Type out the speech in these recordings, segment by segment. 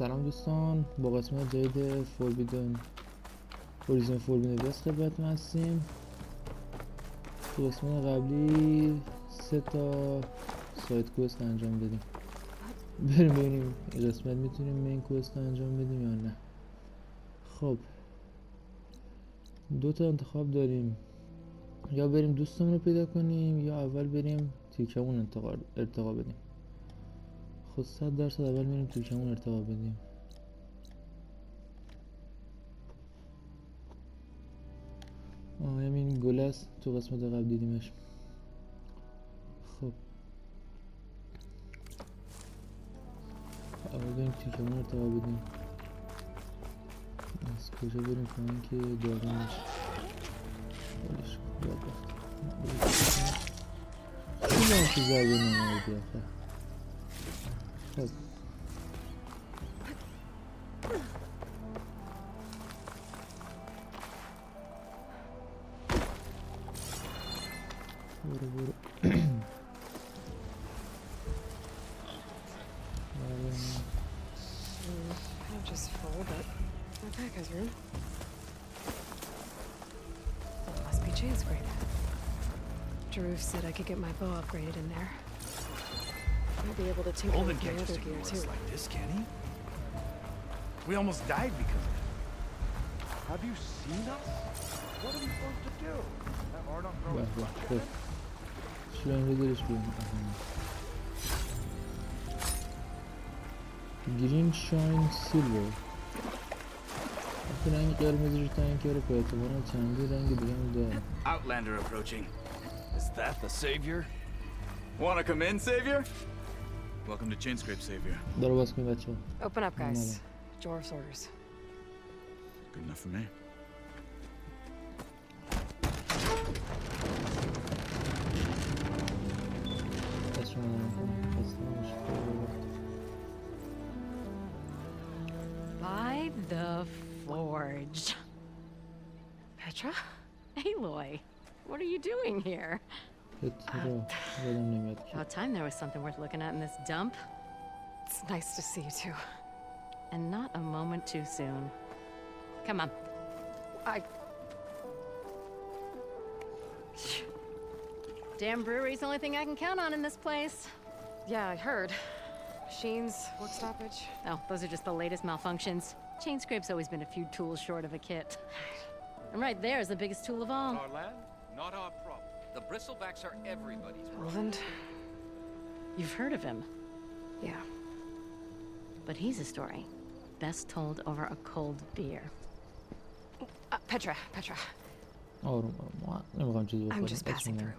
سلام دوستان، با قسمت جدید فوربیدن هورایزن فوربیدن خدمتتون هستیم. تو قسمت قبلی 3 تا ساید کوست انجام دادیم. بریم ببینیم این قسمت میتونیم مین کوست انجام بدیم یا نه. خب 2 تا انتخاب داریم، یا بریم دوستمون رو پیدا کنیم یا اول بریم تیکمون ارتقا بدیم. خود 100% اول میریم تیکمون ارتقا بدیم. همین گل است، تو قسمت قبل دیدیمش. خب اول بریم تیکمون ارتقا بدیم. از کجا بریم پایین که دارم بشه بلش بیاد بخت خیلی هم که ضربه نمایدی آخه. خب برو I'm just full, but my pack has room. That must be chain scrape. Drew said I could get my bow upgraded in there. I'll be able to tinker with my other gear too. Like this, can he? We almost died because of it. Have you seen us? What are we supposed to do? Have Arnold throw his خب bucket in? شلنگ رو درش بریم. گرین شاین سیلور. وقتی رنگ قرمز رو تنگ کرده که اعتبارا چندی رنگ دیگه هم داره. Outlander approaching. Is that the savior? Wanna come in, savior? Welcome to Chainscrape, savior. داره باز کنیم بچه ها. Open up, guys. Jor's orders. Good enough for me. By the forge. Petra? Aloy, what are you doing here? About time there was something worth looking at in this dump. It's nice to see you too. And not a moment too soon. Come on. Damn brewery's the only thing I can count on in this place. Yeah, I heard. Machines, work stoppage. Oh, those are just the latest malfunctions. Chainscrape's always been a few tools short of a kit. And right there is the biggest tool of all. Our land, not our problem. The bristlebacks are everybody's problem. Roland? You've heard of him, Yeah. but he's a story best told over a cold beer. Petra. آروم آروم نمیخوام چیزی بخورم. I'm just passing through.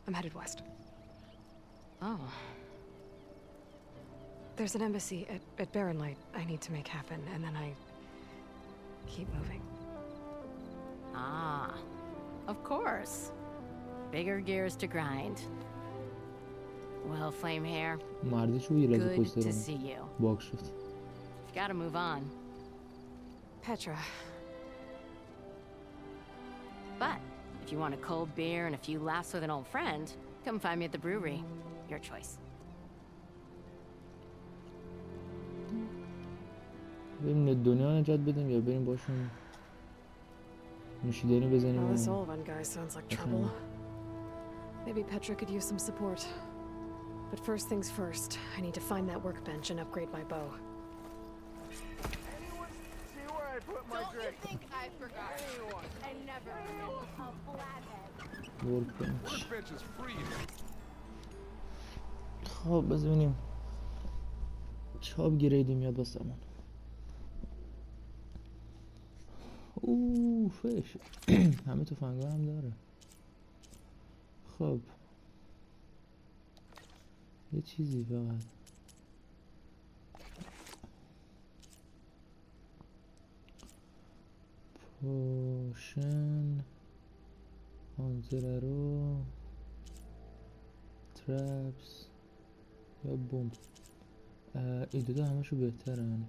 I'm headed west. Oh, There's an embassy at Barren Light I need to make happen, and then I keep moving. ah, of course. Bigger gears to grind. Well, flame hair, مردی چون یه لحظه good پشت to دارم see you. باگ شد. You've got to move on. Petra. But if you want a cold beer and a few laughs with an old friend, come find me at the brewery. Your choice. بریم دنیا نجات بدیم یا بریم باشون نوشیدنی بزنیم. Well, this Sullivan guy sounds like trouble. Maybe Petra could use some support. But first things first, I need to find that workbench and upgrade my bow. Anyone see where I put my drink? Think I forgot. I never a flathead. ورکبنچ. Workbench is free. خب بذار ببینیم چاب گریدی میاد واسمون. فش همه تفنگ‌ها هم داره. خب یه چیزی فقط پوشن هانترارو ترپس یا بوم. این دوتا همشو بهترن.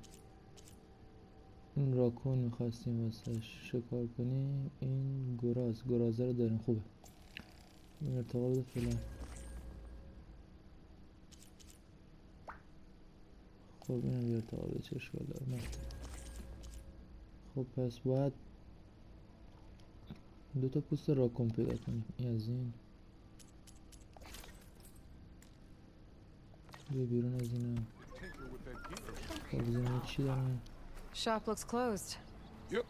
این راکون میخواستیم واسهش شکار کنیم. این گرازه رو داریم. خوبه این ارتقا بده فعلا. خب اینم یه ارتقا به چه اشکال داره نه. خب پس باید دوتا پوست راکون پیدا کنیم. این از این بیا بیرون از اینم. خب بزنیم چی دارم. Shop looks closed. Yep.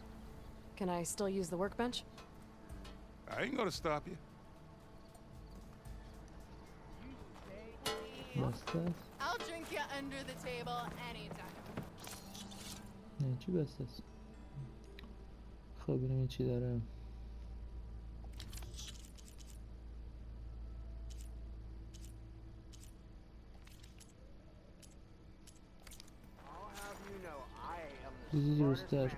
Can I still use the workbench? I ain't gonna stop you. بسته است. I'll drink you under the table anytime. نه چی بسته است. خب ببینیم این چی داره. This is your stash.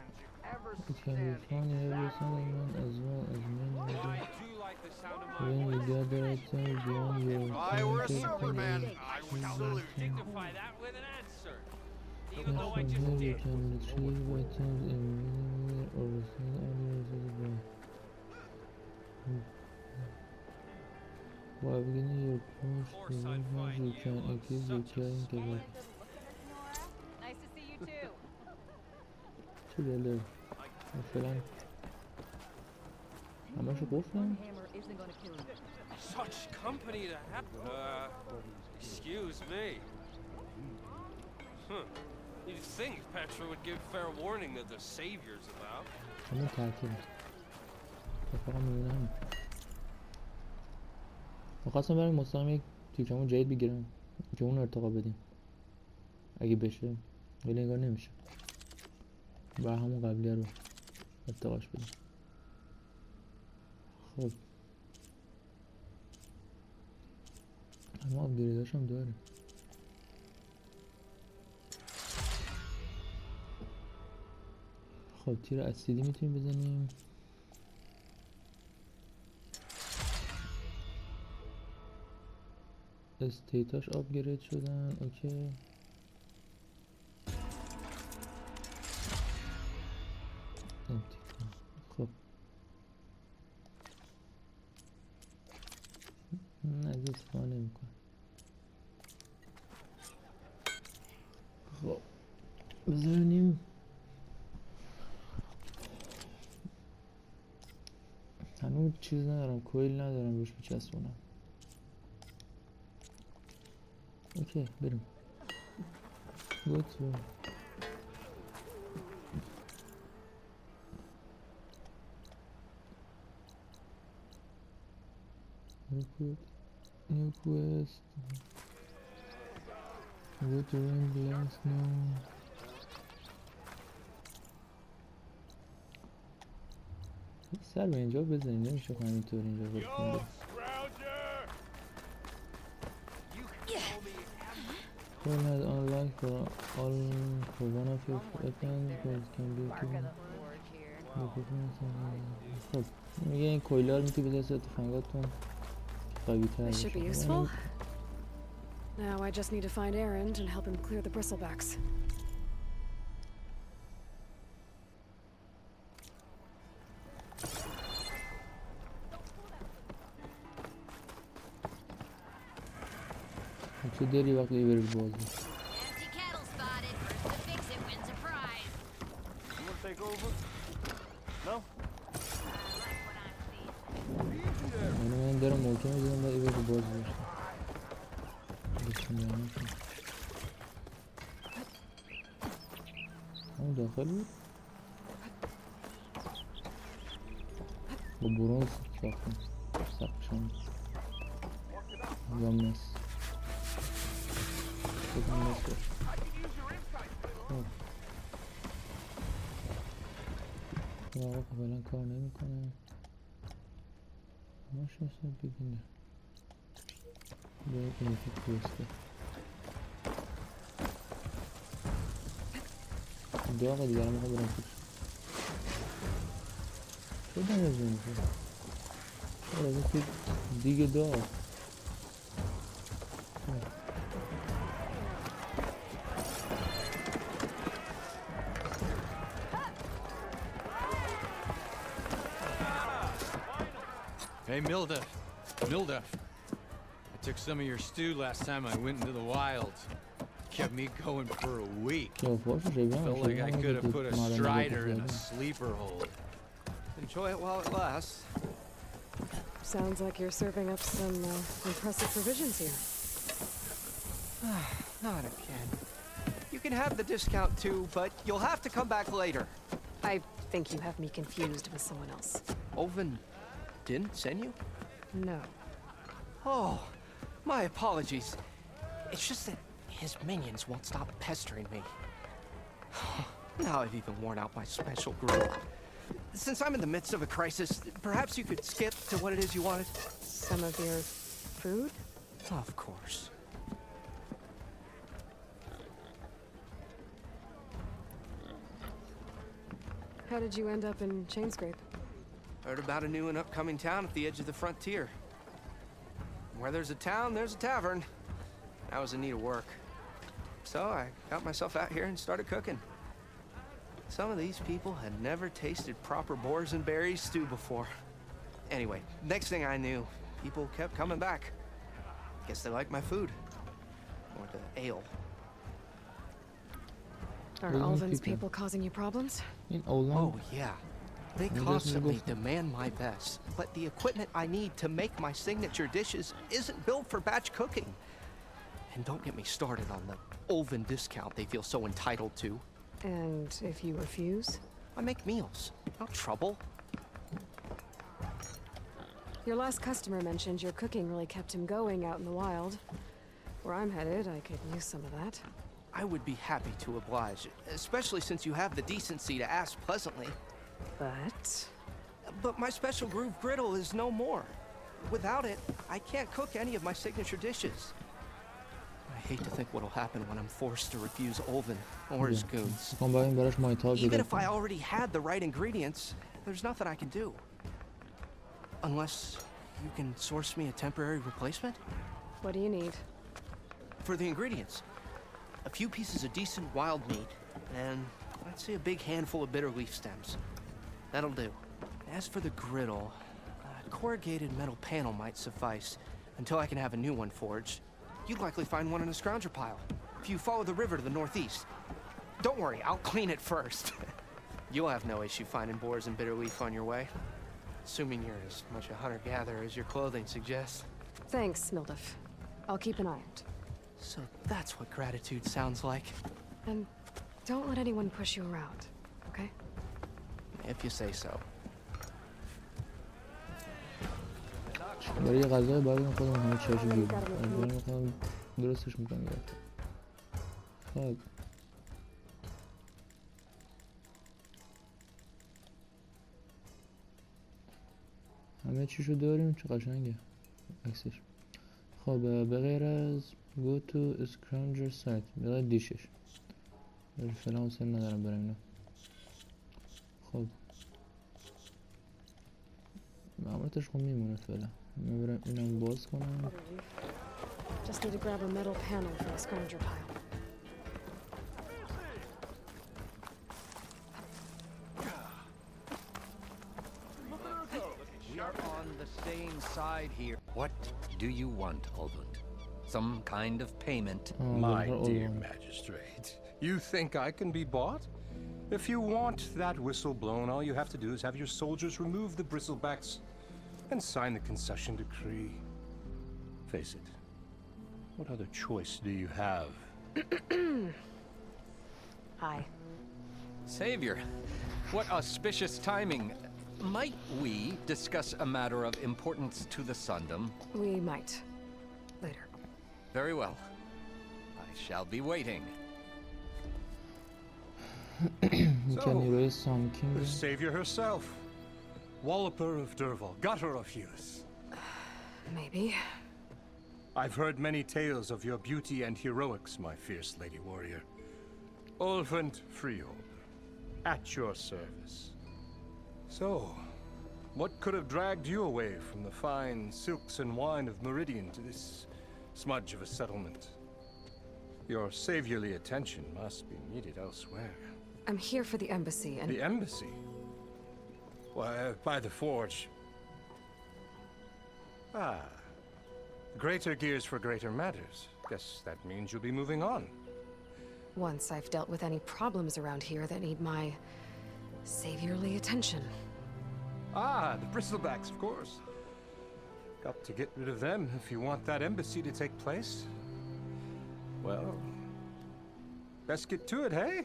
It can be found in every settlement as well as many other. When you gather items beyond your Dignify that with an answer. Even From though I just here you did. can retrieve items in minimum or receive others while beginning your push to movement you can increase your carrying capacity. Nice to see you too. چه دله فعلا همشو گفتم. Such company to have. Excuse me. You'd think Petra would give fair warning that the savior's about. همون تحکیل فقط میبینم میخواستم بریم مستقیم یک تیکمون جدید بگیرم که اون ارتقا بدیم اگه بشه، ولی انگار نمیشه و همون قبلیه رو ارتقاش بدیم. خب اما آپگریداش هم داره. خب تیر اسیدی میتونیم بزنیم. استیتاش آپگرید شدن. اوکی خب نه از استفاده نمی کنم. خب بذاریم هنوز چیز ندارم، کویل ندارم روش بچسبونم. اوکی بریم. گوتو New quest. Go to rank blanks now. سر به اینجا بزنیم نمیشه خواهیم اینطور اینجا بکنیم. Clone has unlocked for one of your weapons that can be given. خب میگه این کویلار میتونی بذاری سر تفنگاتون قوی تر This should be بشه. useful. Now I just need to find Erend and help him clear the bristlebacks. چه داری وقتی بری بازی. Empty kettle spotted. First to fix it wins a prize. You want to take over? No? من دارم موقع میزنم باید بری بازی باشم. همون داخل بود؟ با برونز ساختم سقفشم یا مس خودم مس باشه. خب آقا فعلا کار نمی کنم. ماش اصلا بگینه باید اینه که کوسته داغه دیگه هم برم توش شدن از این که شد از این که دیگه داغ Hey, Milda. Milda. I took some of your stew last time I went into the wilds. kept me going for a week. کیافاشو شبیه Felt like I could have put a همه strider in a sleeper hole. Enjoy it while it lasts. Sounds like you're serving up some impressive provisions here. Not again. You can have the discount too, but you'll have to come back later. I think you have me confused with someone else. Oven didn't send you? No. Oh, my apologies. It's just that his minions won't stop pestering me. Now I've even worn out my special grill. Since I'm in the midst of a crisis, perhaps you could skip to what it is you wanted? Some of your food? Of course. How did you end up in Chainscrape? Heard about a new and upcoming town at the edge of the frontier. Where there's a town, there's a tavern. I was in need of work. So I got myself out here and started cooking. Some of these people had never tasted proper boars and berries stew before. Anyway, next thing I knew, people kept coming back. Guess they liked my food. Or the ale. Are Alvin's people causing you problems? این اولان Oh, yeah. They constantly demand my best, but the equipment I need to make my signature dishes isn't built for batch cooking. And don't get me started on the Olven discount they feel so entitled to. And if you refuse? I make meals. No trouble. Your last customer mentioned your cooking really kept him going out in the wild. Where I'm headed, I could use some of that. I would be happy to oblige, especially since you have the decency to ask pleasantly. But my special groove griddle is no more. Without it, I can't cook any of my signature dishes. I hate to think what'll happen when I'm forced to refuse Olven or his goons. Even if I already had the right ingredients, there's nothing I can do. Unless you can source me a temporary replacement? What do you need? For the ingredients, a few pieces of decent wild meat, and I'd say a big handful of bitter leaf stems. That'll do. As for the griddle, a corrugated metal panel might suffice until I can have a new one forged. You'd likely find one in a scrounger pile if you follow the river to the northeast. Don't worry, I'll clean it first. You'll have no issue finding boars and bitter leaf on your way. Assuming you're as much a hunter-gatherer as your clothing suggests. Thanks, Mildef. I'll keep an eye out. So that's what gratitude sounds like. And don't let anyone push you around, okay? If you say so. برای یه غذای باید این خودم همه چیاشو بیرون برای میخوام درستش میکنم خب همه چیشو داریم چه قشنگه عکسش خب به غیر از go to scrounger site به غیر دیشش فعلا حسن ندارم برم اینا خب ماموریتش خب میمونه فعلا من برم اینم باز کنم Just need to grab a metal panel from the scrounger pile. We are on the same side here. What do you want, Alvin? Some kind of payment? My dear magistrate, you think I can be bought? If you want that whistle blown, all you have to do is have your soldiers remove the bristlebacks and sign the concession decree. Face it, what other choice do you have? Hi. Savior, what auspicious timing. Might we discuss a matter of importance to the Sundom? We might. Later. Very well. I shall be waiting. So, the savior herself. Walloper of Derval, gutter of youth. Maybe. I've heard many tales of your beauty and heroics, my fierce lady warrior. Olvent Freehold, at your service. So, what could have dragged you away from the fine silks and wine of Meridian to this smudge of a settlement? Your saviorly attention must be needed elsewhere. I'm here for the embassy and... The embassy? Why, by the forge. Ah. Greater gears for greater matters. Guess that means you'll be moving on. once I've dealt with any problems around here that need my saviorly attention. Ah, the bristlebacks, of course. Got to get rid of them if you want that embassy to take place. Well, best get to it, hey?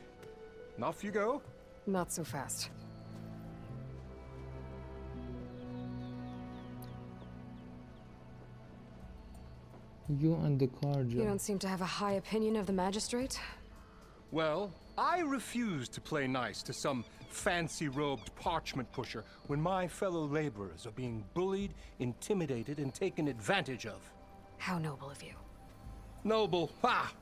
And off you go. Not so fast. You and the car, You don't seem to have a high opinion of the magistrate? Well, I refuse to play nice to some fancy-robed parchment pusher when my fellow laborers are being bullied, intimidated, and taken advantage of. How noble of you. Noble, ha!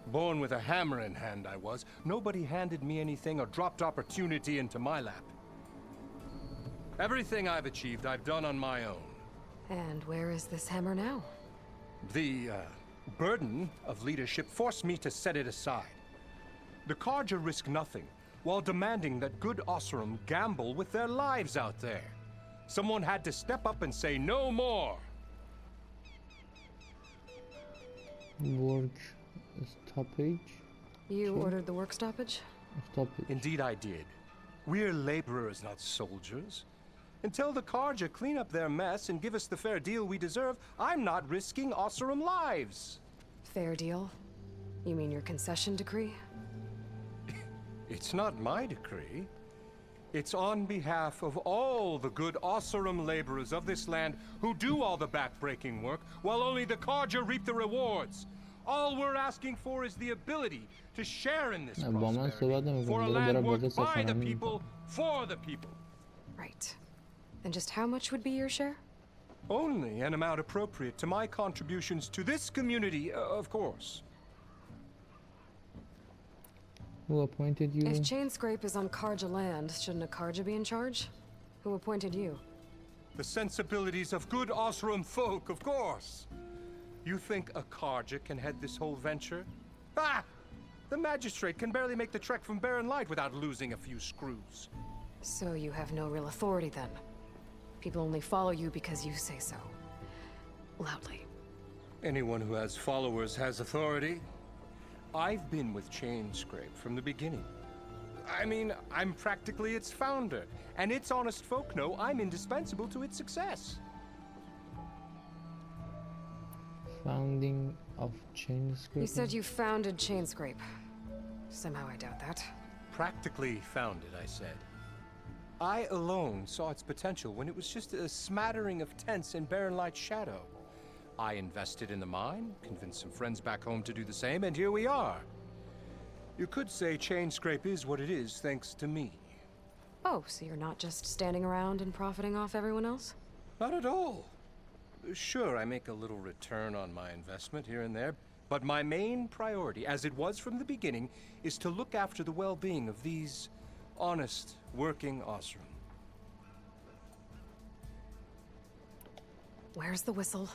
Born with a hammer in hand, I was. Nobody handed me anything or dropped opportunity into my lap. Everything I've achieved, I've done on my own. And where is this hammer now? The burden of leadership forced me to set it aside. The Carja risk nothing, while demanding that good Osseram gamble with their lives out there. Someone had to step up and say no more. Work stoppage. You ordered the work stoppage? Stoppage. Indeed I did. We're laborers, not soldiers. Until the Carja clean up their mess and give us the fair deal we deserve, I'm not risking Osseram lives. Fair deal? You mean your concession decree? It's not my decree. It's on behalf of all the good Osseram laborers of this land who do all the back-breaking work, while only the Carja reap the rewards. All we're asking for is the ability to share in this prosperity, for a land worked by the people, for the people. Right. And just how much would be your share? Only an amount appropriate to my contributions to this community, of course. Who appointed you? If Chainscrape is on Carja land, shouldn't a Carja be in charge? Who appointed you? The sensibilities of good Osseram folk, of course. You think a Carja can head this whole venture? Ah! The magistrate can barely make the trek from Barren Light without losing a few screws. So you have no real authority then? People only follow you because you say so. Loudly. Anyone who has followers has authority. I've been with Chainscrape from the beginning. I mean, I'm practically its founder, and its honest folk know I'm indispensable to its success. Founding of Chainscrape? You said you founded Chainscrape. Somehow I doubt that. Practically founded, I said. I alone saw its potential when it was just a smattering of tents in Barren Light's shadow. I invested in the mine, convinced some friends back home to do the same, and here we are. You could say Chainscrape is what it is thanks to me. Oh, so you're not just standing around and profiting off everyone else? Not at all. Sure, I make a little return on my investment here and there, but my main priority, as it was from the beginning, is to look after the well-being of these honest, working Osseram. Where's the whistle?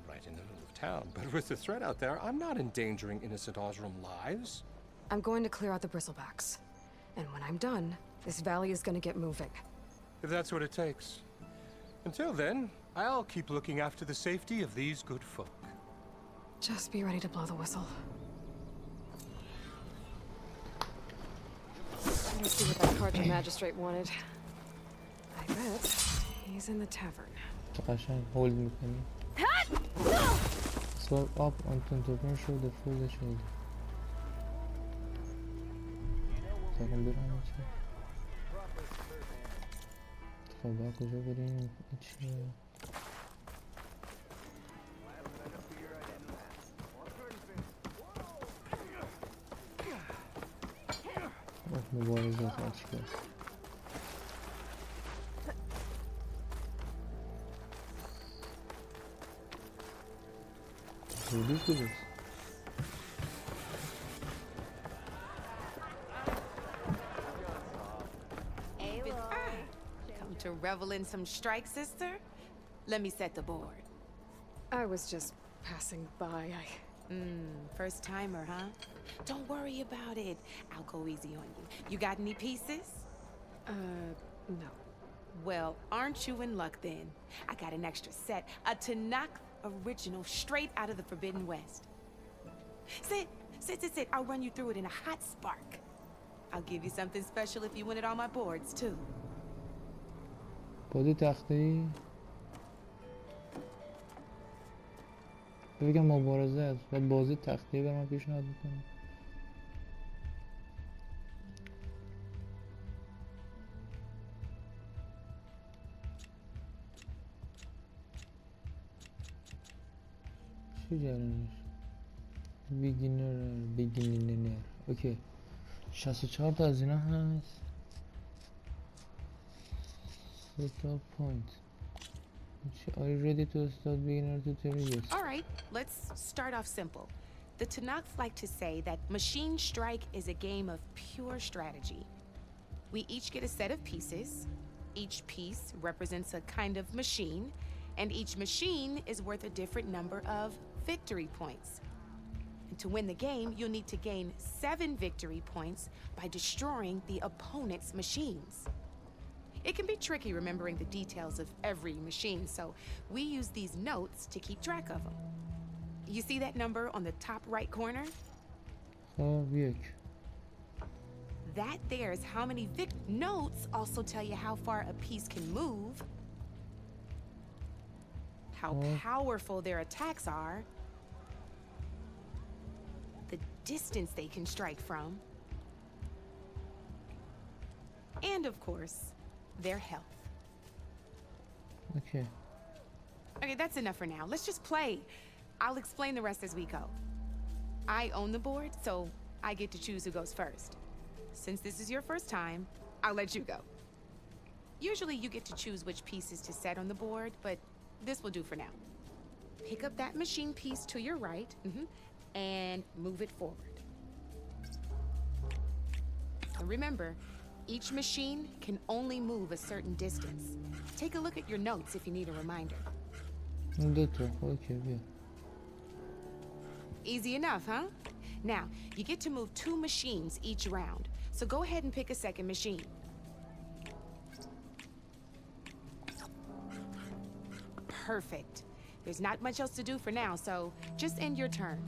Right in the middle of town, but with the threat out there, I'm not endangering innocent Osseram lives. I'm going to clear out the bristlebacks. And when I'm done, this valley is going to get moving. If that's what it takes. Until then, I'll keep looking after the safety of these good folk. Just be ready to blow the whistle. Let's see what that Carja magistrate wanted. I bet he's in the tavern. قشنگ هولد میکنی. Swap up onto the shoulder, full shoulder. تاکن برم چه؟ خب با کجا بریم؟ چیه؟ مبارزات آچکار خیلی درست Come to revel in some strike, sister? Let me set the board. I was just passing by. First timer, huh? Don't worry about it. I'll go easy on you. You got any pieces? No. Well, aren't you in luck then? I got an extra set, a Tanakh original straight out of the Forbidden West. Sit. I'll run you through it in a hot spark. I'll give you something special if you win it on my boards, too. بازی تخته‌ای بگم مبارزه است و بازی تخته‌ای به من پیشنهاد میکنه. چی جرانش؟ بیگینر اوکی. 64 تا از اینا هست. 3 تا پوینت. Are you ready to start beginner tutorials? All right, let's start off simple. The Tanakhs like to say that Machine Strike is a game of pure strategy. We each get a set of pieces. Each piece represents a kind of machine, and each machine is worth a different number of victory points. And to win the game, you'll need to gain 7 victory points by destroying the opponent's machines. It can be tricky remembering the details of every machine, so we use these notes to keep track of them. You see that number on the top right corner? That there is how many notes also tell you how far a piece can move, how powerful their attacks are, the distance they can strike from, and of course, their health. Okay. Okay, that's enough for now. Let's just play. I'll explain the rest as we go. I own the board, so I get to choose who goes first. Since this is your first time, I'll let you go. Usually you get to choose which pieces to set on the board, but this will do for now. Pick up that machine piece to your right, and move it forward. And remember, each machine can only move a certain distance. Take a look at your notes if you need a reminder. Okay, yeah. Easy enough, huh? Now, you get to move 2 machines each round, so go ahead and pick a second machine. Perfect. There's not much else to do for now, so just end your turn.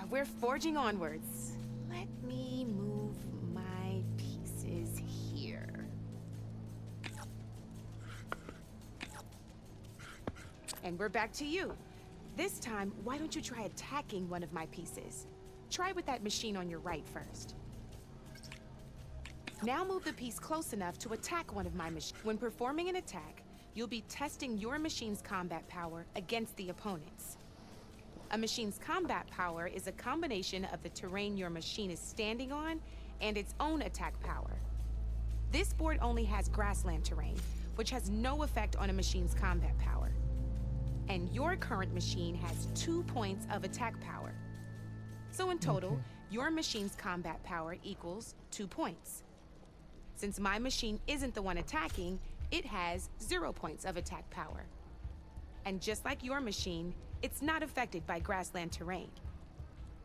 We're forging onwards. Let me move my pieces here. And we're back to you. This time, why don't you try attacking one of my pieces? Try with that machine on your right first. Now move the piece close enough to attack one of my machines. When performing an attack, you'll be testing your machine's combat power against the opponent's. A machine's combat power is a combination of the terrain your machine is standing on and its own attack power. This board only has grassland terrain, which has no effect on a machine's combat power. And your current machine has 2 points of attack power. So in total, your machine's combat power equals 2 points. Since my machine isn't the one attacking, it has 0 points of attack power. And just like your machine, it's not affected by grassland terrain.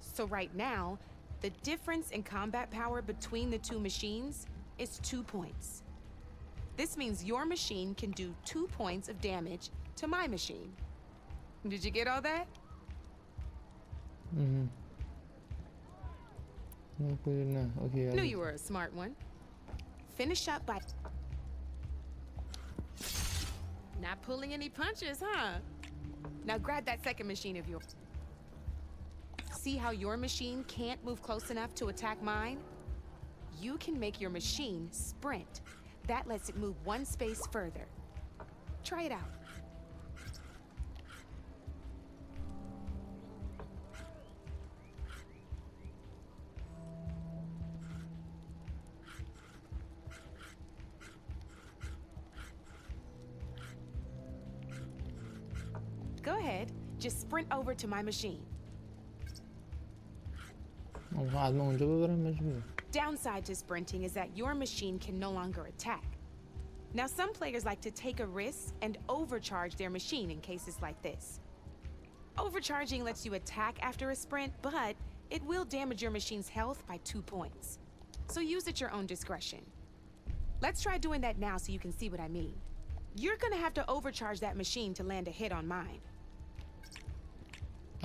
So right now, the difference in combat power between the 2 machines is 2 points. This means your machine can do 2 points of damage to my machine. Did you get all that? Okay. Knew you were a smart one. Finish up by... Not pulling any punches, huh? Now grab that second machine of yours. See how your machine can't move close enough to attack mine? You can make your machine sprint. That lets it move 1 space further. Try it out. Go ahead, just sprint over to my machine. Downside to sprinting is that your machine can no longer attack. Now some players like to take a risk and overcharge their machine in cases like this. Overcharging lets you attack after a sprint, but it will damage your machine's health by 2 points. So use at your own discretion. Let's try doing that now so you can see what I mean. You're gonna have to overcharge that machine to land a hit on mine.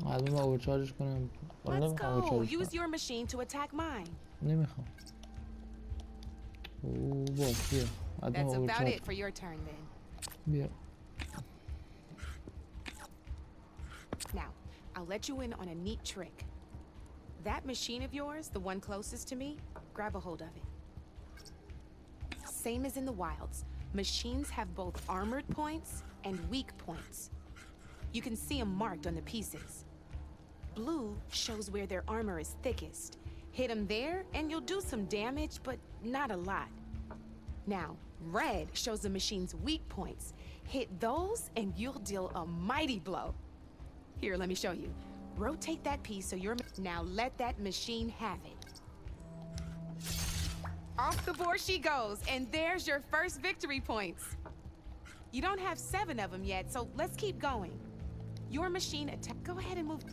حتما با اوورچارجش کنم. Let's go. Use your machine to attack mine. نمیخوام. اوه باش بیا. حتما That's about اوورچارج. it for your turn then. بیا. Now, I'll let you in on a neat trick. That machine of yours, the one closest to me, grab a hold of it. Same as in the wilds. Machines have both armored points and weak points. You can see them marked on the pieces. Blue shows where their armor is thickest. Hit them there and you'll do some damage, but not a lot. Now, red shows the machine's weak points. Hit those and you'll deal a mighty blow. Here, let me show you. Rotate that piece so you're... Now let that machine have it. Off the board she goes, and there's your first victory points. You don't have 7 of them yet, so let's keep going. Your machine attack... Go ahead and move...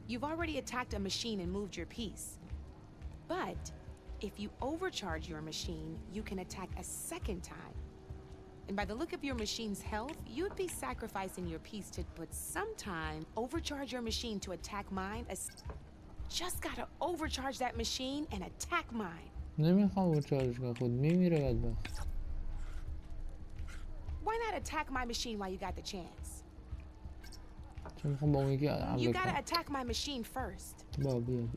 You've already attacked a machine and moved your piece. But if you overcharge your machine, you can attack a second time. And by the look of your machine's health, you'd be sacrificing your piece to... But sometime, overcharge your machine to attack mine. Just gotta overcharge that machine and attack mine. نمیخوام اوورچارجش کنم. خود میمیره بدبخت. Why not attack my machine while you got the chance? چون میخوام با اون یکی حمله You gotta کنم. attack my machine first. بیا بیا.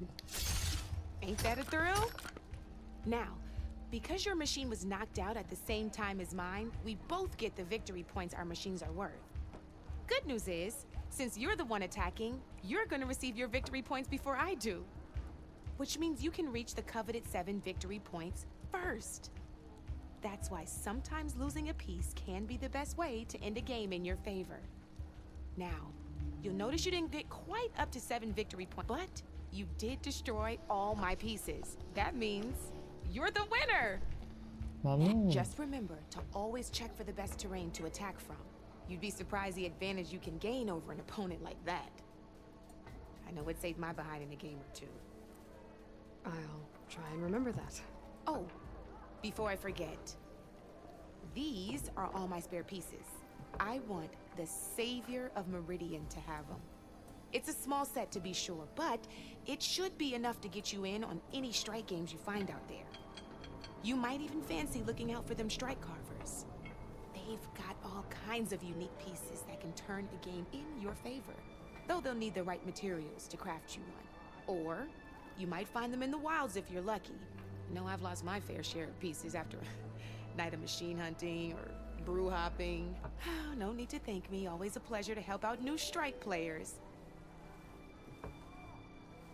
Ain't that a thrill? Now, because your machine was knocked out at the same time as mine, we both get the victory points our machines are worth. Good news is, since you're the one attacking, you're gonna receive your victory points before I do. Which means you can reach the coveted 7 victory points first. That's why sometimes losing a piece can be the best way to end a game in your favor. Now, you'll notice you didn't get quite up to 7 victory points, but you did destroy all my pieces. That means you're the winner! ممنون. Just remember to always check for the best terrain to attack from. You'd be surprised the advantage you can gain over an opponent like that. I know it saved my behind in a game or two. I'll try and remember that. Oh, before I forget, these are all my spare pieces. I want the Savior of Meridian to have them. It's a small set to be sure, but it should be enough to get you in on any strike games you find out there. You might even fancy looking out for them strike carvers. They've got all kinds of unique pieces that can turn a game in your favor, though they'll need the right materials to craft you one. Or you might find them in the wilds if you're lucky. You know, I've lost my fair share of pieces after a night of machine hunting or brew hopping. No need to thank me. Always a pleasure to help out new strike players.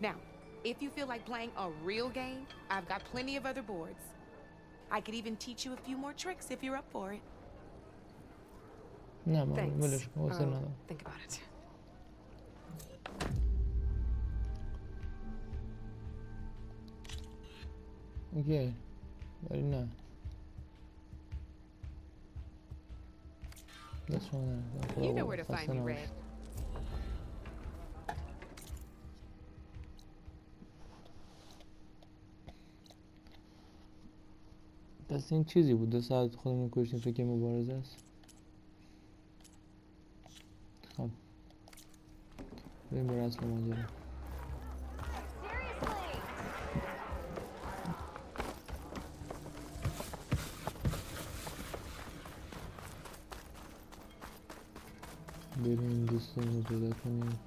Now, if you feel like playing a real game, I've got plenty of other boards. I could even teach you a few more tricks if you're up for it. نه من Thanks. ولش کن. حوصله I'll ندارم. think about it. اوکی. ولی نه. دست شما نرم. You know where to find me, Red. دست این چیزی بود. 2 ساعت خودمون کشتیم فکر مبارزه است. خب بریم برای اصل ماجرا. بریم دوستمون رو پیدا کنیم.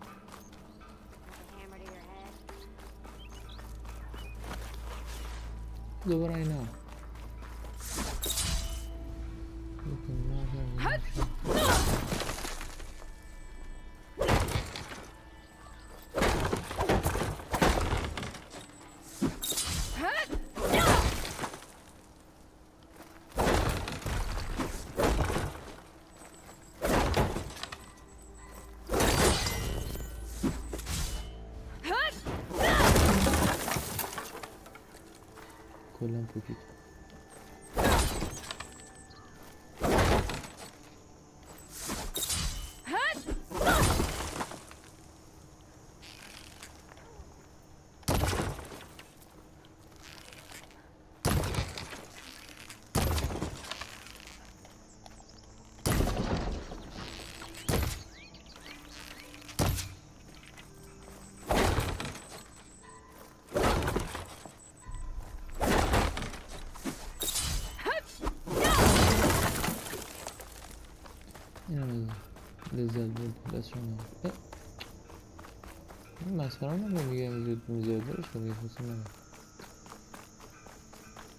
دوباره اینا کلن پوکید. لذت بود دست شما. این مسخره نمون میگه زود میزاد دارش کن یه خصوصی نمون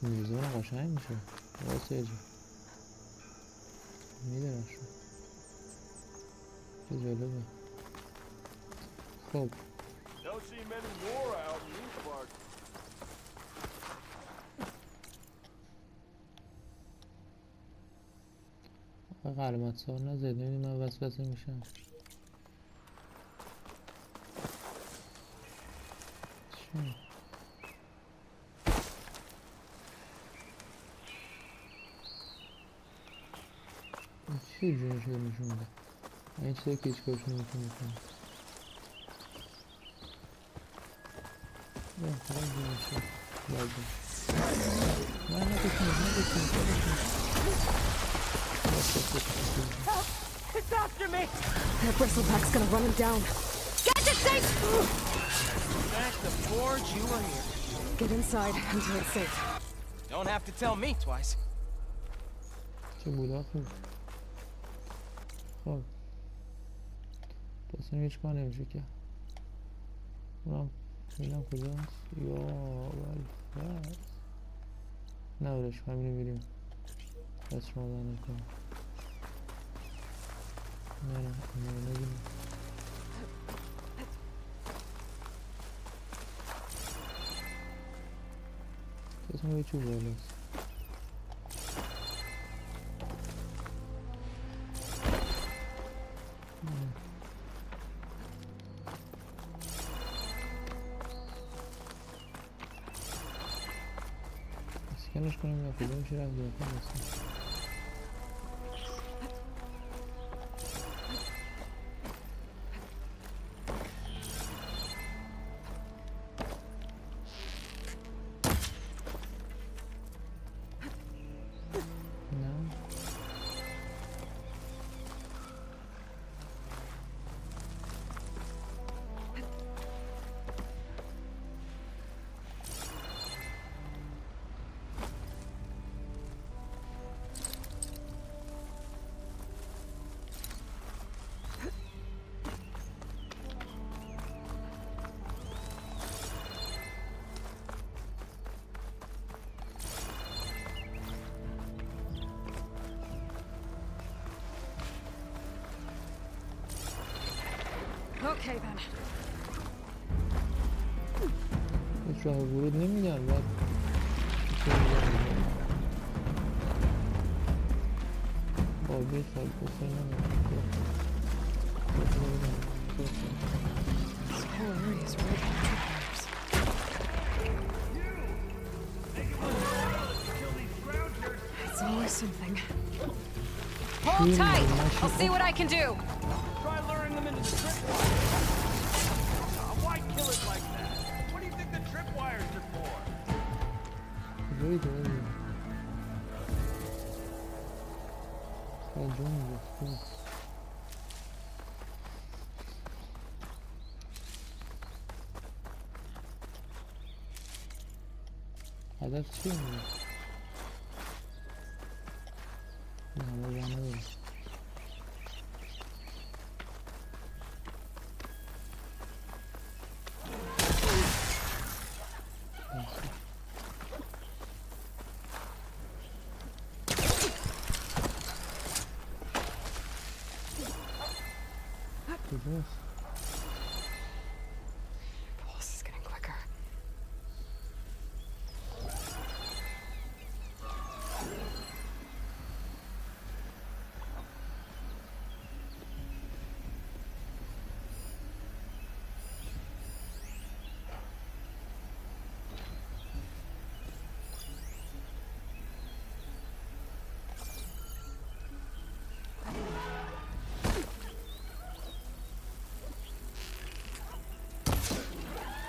میزان قشنگ میشه واسه اجا میدارم شد چه جالبه. خب Don't see many Nora out in these parts. قلمت سار نزد نمیدی من وسوسه میشم. چی جونش رو نشون میده این چیزایی که هیچ کارش نمیتونه کنه. خراب جونش رو لازم نه It's after me! That bristleback's gonna run him down. Get to safe! Back the forge, you are here. Get inside until it's safe. Don't have to tell me twice. چه بوده خوب. خب پس این هیچ کار نمیشه که اونم ببینم کجاست. یا بلفت نه برش همینو میریم دست شما در نکنم. نه نگیم کسی ما یه چوب بالاست. اسکنش کنیم یا کجا میشه رفت یا کنیم. Okay then. هیچ راه ورود نمیدن بعد بابی خیلی بسید نمیدن. This whole area is riddled with tripwires. It's always something. Hold tight! I'll see what I can do! Try luring them into the tripwire. Why kill it like that? What do you think the tripwires are for? کجایی داری؟ جون میگفتی هدف چیه میگه؟ نه همه با نداره. Pulse is getting quicker.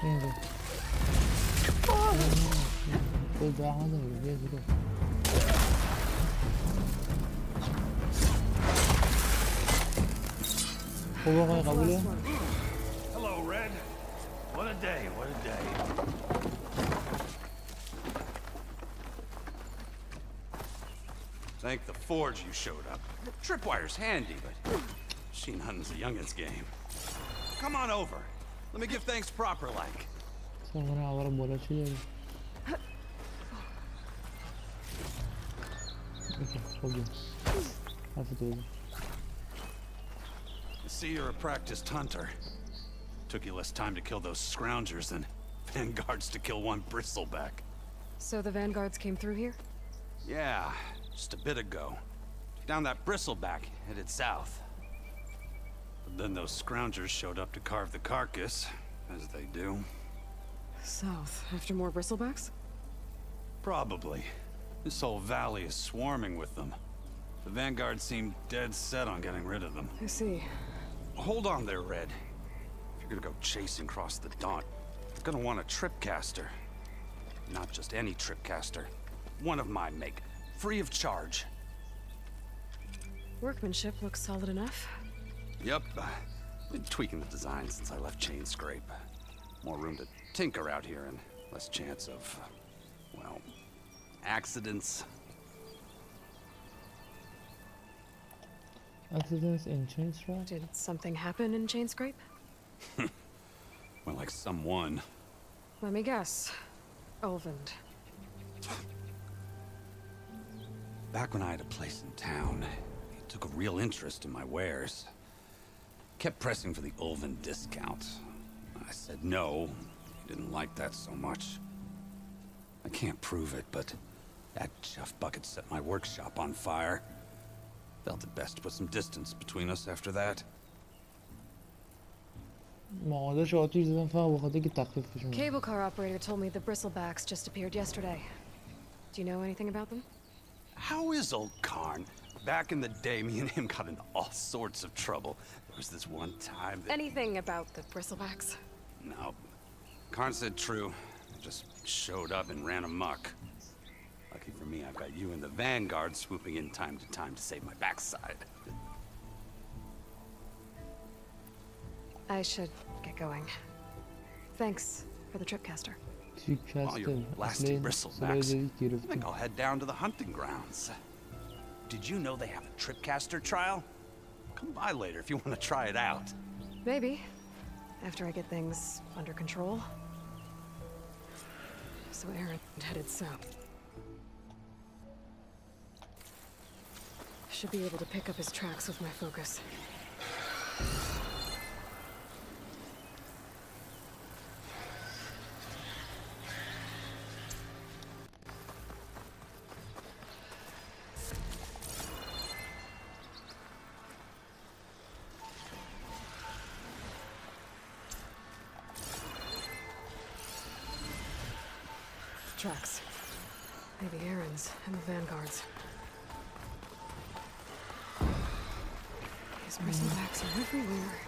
اینجا خود به هم داری بیا برو. خب آقای قبوله؟ Hello, Red. What a day, what a day. Thank the forge you showed up. Tripwire's handy, but Machine hunting's a youngin's game. Come on over. Let me give thanks proper like. سامان هوا رو بالا چی داری؟ اوکی خوب جون حرف تو بزن. I see you're a practiced hunter. Took you less time to kill those scroungers than vanguards to kill one bristleback. So the vanguards came through here? Yeah, just a bit ago. Down that bristleback, headed south. But then those scroungers showed up to carve the carcass, as they do. South, after more bristlebacks? Probably. This whole valley is swarming with them. The vanguard seemed dead set on getting rid of them. I see. Hold on there, Red. If you're gonna go chasing across the Daunt, you're gonna want a tripcaster. Not just any tripcaster. One of my make, free of charge. Workmanship looks solid enough. Yep, been tweaking the design since I left Chain Scrape. More room to tinker out here and less chance of, well, accidents. Accidents in Chainscrape? Did something happen in Chainscrape? Well, like someone. Let me guess. Olvind. Back when I had a place in town, he took a real interest in my wares. Kept pressing for the Ulvin discount. I said no. He didn't like that so much. I can't prove it, but that chuff bucket set my workshop on fire. Felt it best to put some distance between us after that. مغازش آتیش زدن فقط بخاطر که تخفیفشون بدن. Cable car operator told me the bristlebacks just appeared yesterday. Do you know anything about them? How is old Karn? Back in the day, me and him got into all sorts of trouble. There was this one time that... Anything about the bristlebacks? No. Karn said true. I just showed up and ran amok. Lucky for me, I've got you and the Vanguard swooping in time to save my backside. I should get going. Thanks for the tripcaster. While you're blasting bristlebacks, I think I'll head down to the hunting grounds. Did you know they have a tripcaster trial? Come by later if you want to try it out. Maybe. After I get things under control. So Aaron headed south. Should be able to pick up his tracks with my focus. Tracks. Maybe Aaron's and the Vanguard's. These bristlebacks are everywhere.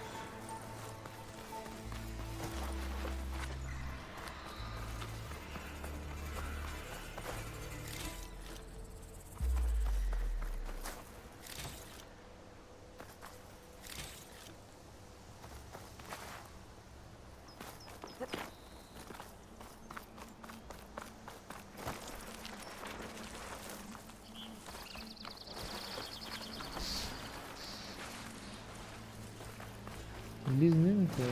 لیز نمیکنه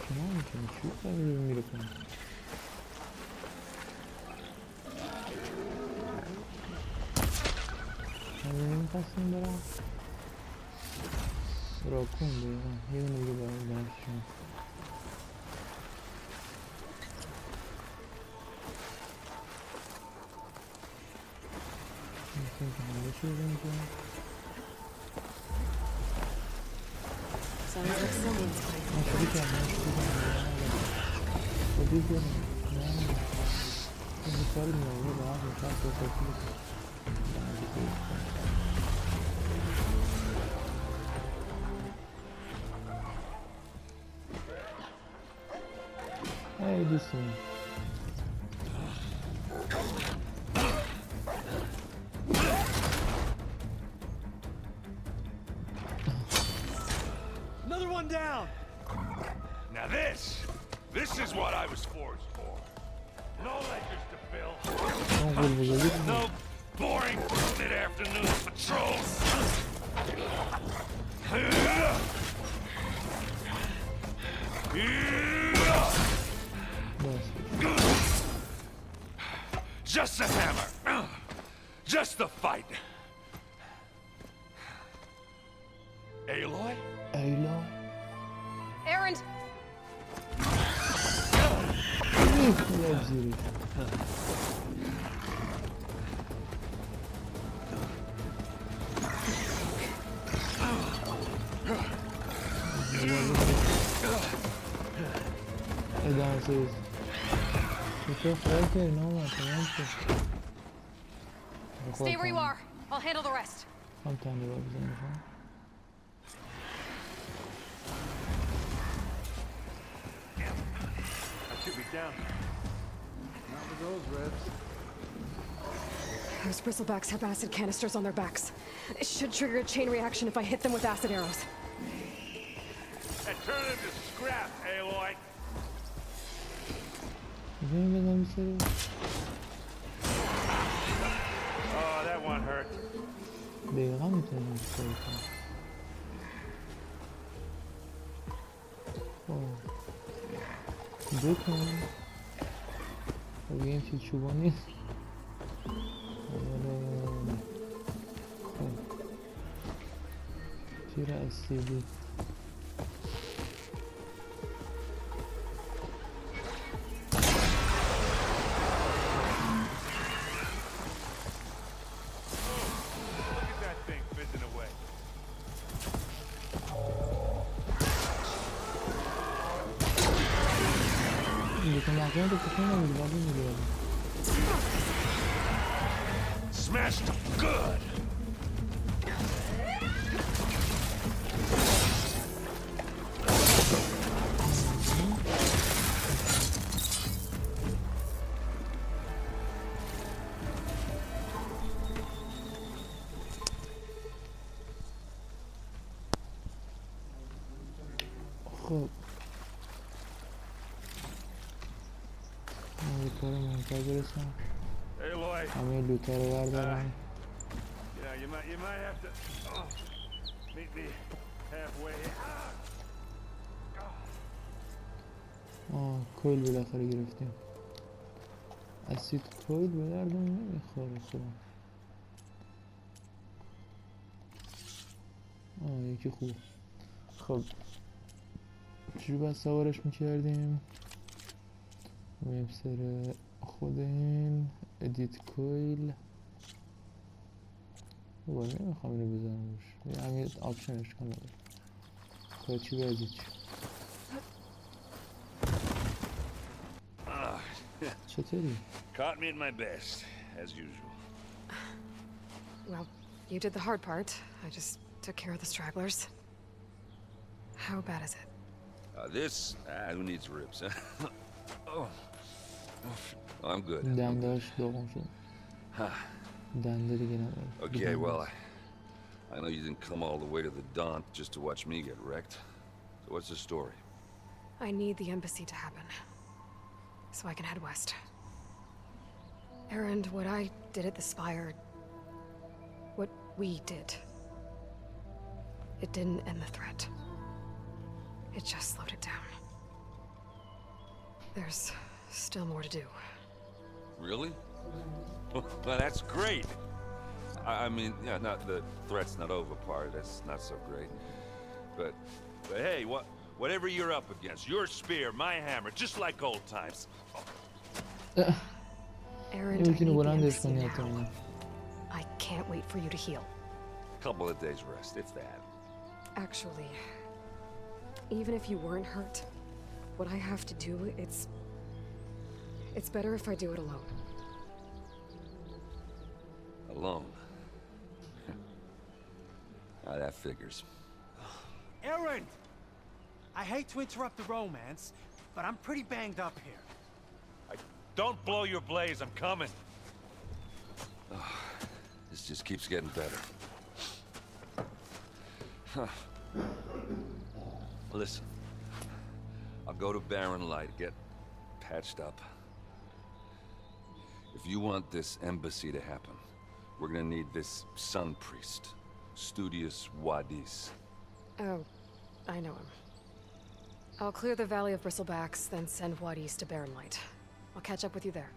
شما میکنه چی رو میره کنه همه نمیخواستیم برم راکون دقیقا یه دونه دیگه برای برشون میکنم که همه چی رو میکنم Sounds like someone's Hey, دوستمون Down. Now this is what I was forged for. No ledgers to fill. No boring afternoon patrols. Just the hammer. Just the fight. Aloy? Aloy. Erend! ادامه چطور خواهد کردی نامه تمام شد Stay where you are. I'll handle the rest. هم تنده را بزنی خواهم Those bristlebacks have acid canisters on their backs. It should trigger a chain reaction if I hit them with acid arrows. And turn them to scrap, Aloy. Oh, that one hurt. دقیقا میتونیم بسیاری کنیم بکن خب این چی چوبا نیست خب تیر اسیدی Smashed them good. خب لوتا رو منتظرشم همه لوتا رو بردارم You might have to meet me halfway. کویل بالاخره گرفتیم اسید کویل به دردم نمیخوره یکی خوب خب چجوری باید سوارش میکردیم میریم سر خود این ادیت کویل باید نمیخوام اینو بزنم روش همین آپشنش کنم کارچی به ادیت چطوری؟ Caught me at my best, as usual. Well, you did the hard part. I just took care of the stragglers. How bad is it? Who needs ribs, huh? Oh, I'm good. دندهاش دوغم شد دنده دیگه نداره Okay, well, I know you didn't come all the way to the Daunt just to watch me get wrecked. So what's the story? I need the embassy to happen, so I can head west. Erend, what I did at the Spire, what we did, it didn't end the threat. It just slowed it down. There's still more to do. Really? Well, that's great. I mean, yeah, not the threat's not over part. That's not so great. But hey, whatever you're up against, your spear, my hammer, just like old times. Erend, I need the embassy now. I can't wait for you to heal. Couple of days rest, if that. Actually, even if you weren't hurt, what I have to do, it's better if I do it alone. Alone? That figures. Erend! I hate to interrupt the romance, but I'm pretty banged up here. Don't blow your blaze, I'm coming. This just keeps getting better. Listen, I'll go to Barren Light, get patched up. If you want this embassy to happen, we're gonna need this sun priest, Studious Wadis. Oh, I know him. I'll clear the Valley of Bristlebacks, then send Watt East to Barren Light. I'll catch up with you there.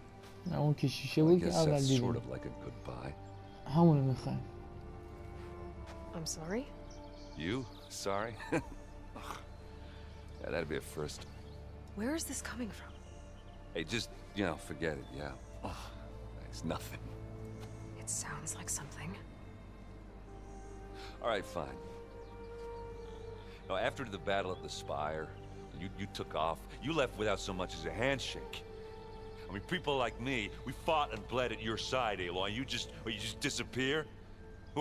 نه اون کشیشه I بود که guess اول that's دیدیم. sort of like a goodbye. همونو میخوایم. I'm sorry? You? Sorry? Yeah, that'd be a first. Where is this coming from? Hey, just, forget it, yeah. It's nothing. It sounds like something. All right, fine. Now, after the Battle of the Spire, you took off. You left without so much as a handshake. I mean, people like me, we fought and bled at your side, Aloy. You just disappear?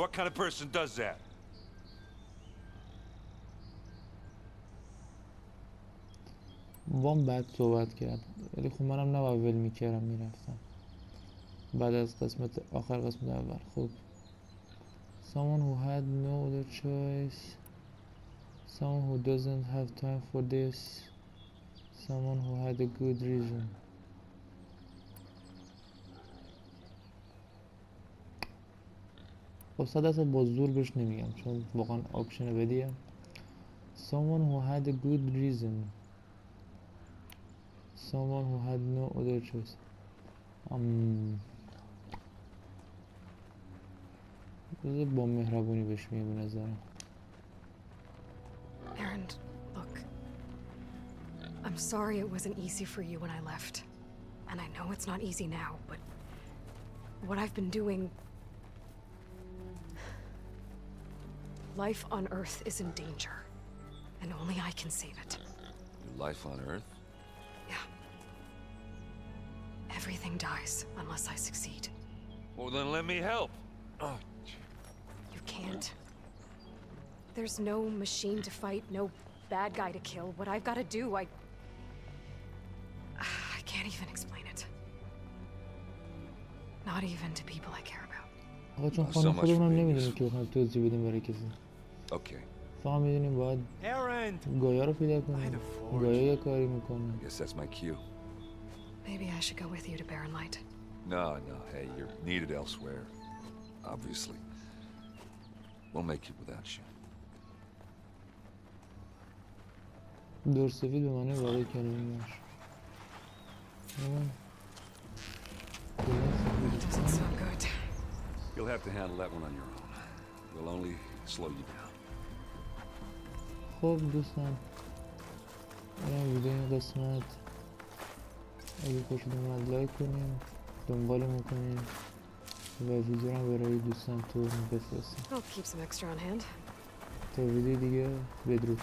What kind of person does that? وام بعد صحبت کرد ولی خب منم نباید ول میکردم میرفتم بعد از آخر قسمت اول. خب someone who had no other choice, someone who doesn't have time for this, someone who had a good reason. خب 100% با زور بهش نمیگم چون واقعا آپشن بدیه. someone who had a good reason, someone who had no other choice. بذار با مهربونی بهش میگم به نظرم. Aaron, look. I'm sorry it wasn't easy for you when I left. And I know it's not easy now, but what I've been doing... Life on Earth is in danger. And only I can save it. Your life on Earth? Yeah. Everything dies unless I succeed. Well, then let me help. Oh. You can't. There's no machine to fight, no bad guy to kill. What I've got to do, I can't even explain it. Not even to people I care about. آقا چون خانم خودمونم نمیدونیم که بخوایم توضیح بدیم برای کسی. Okay. فقط میدونیم باید گایا رو پیدا کنیم. گایا یه کاری میکنه. I guess that's my cue. Maybe I should go with you to Barren Light. No, hey, you're needed elsewhere. Obviously. We'll make it without you. دور سفید به معنی واقعی کلمه باش. Doesn't sound good. You'll have to handle that one on your own. We'll only slow you down. خب دوستان این ویدیو این قسمت اگه خوشتون اومد لایک کنیم دنبالمون کنیم و ویدیو رو برای دوستان تو بفرستیم I'll keep some extra on hand. تا ویدیو دیگه بدرود.